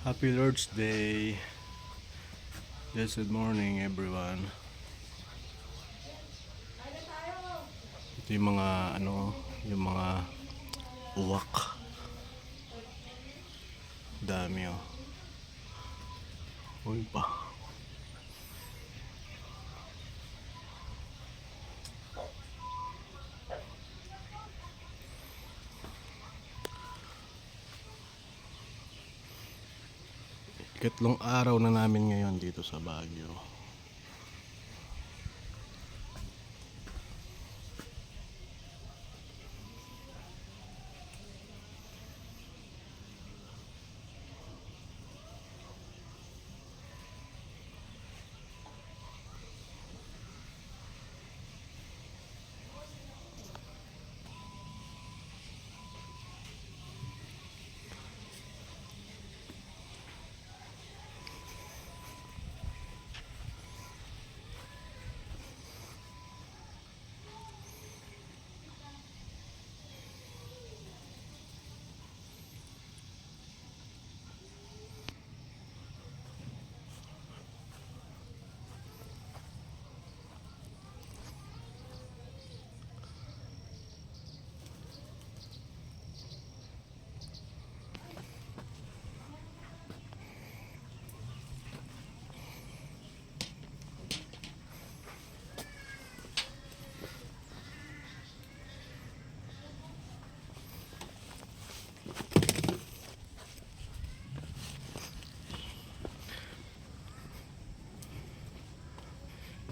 Happy Lord's Day. Blessed morning everyone. Ito yung mga yung mga uwak. Dami oh. Uy pa. Ikatlong araw na namin ngayon dito sa Baguio.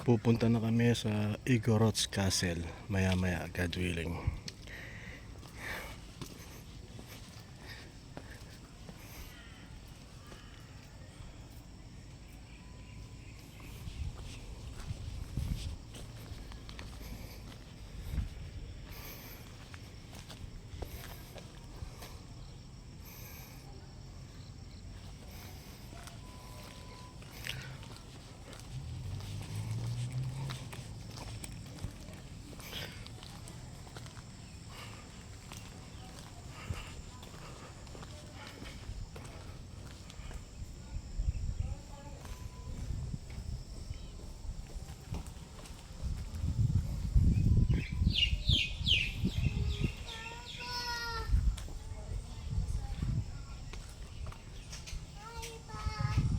Pupunta na kami sa Igorots Castle maya maya, God willing.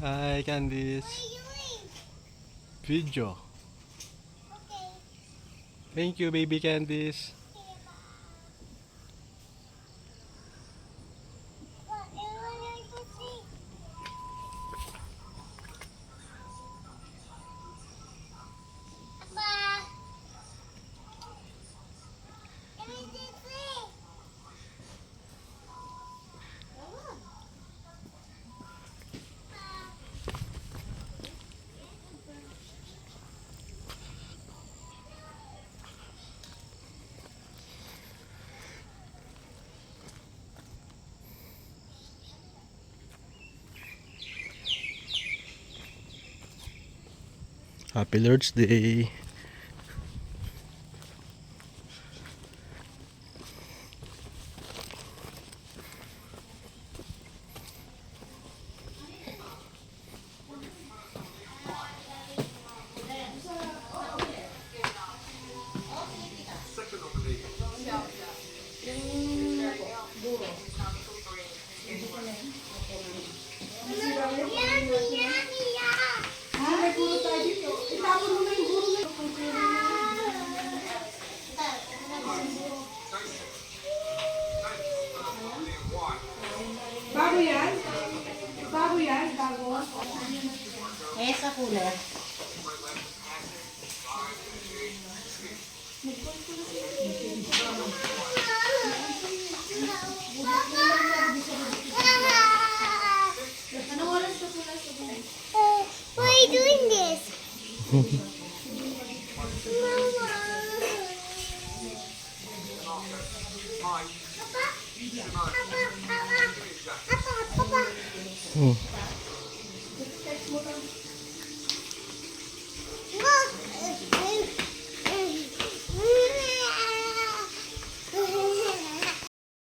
Hi Candice. Video. Okay. Thank you baby Candice. What am I going to see? Papa. Let me see. Happy Lord's Day. Bago yan? Bago yan? Bago? Eh, sa cooler. Anong oras ka pula sa why are you doing this? Mama. Papa. Papa. Papa. Papa. Papa.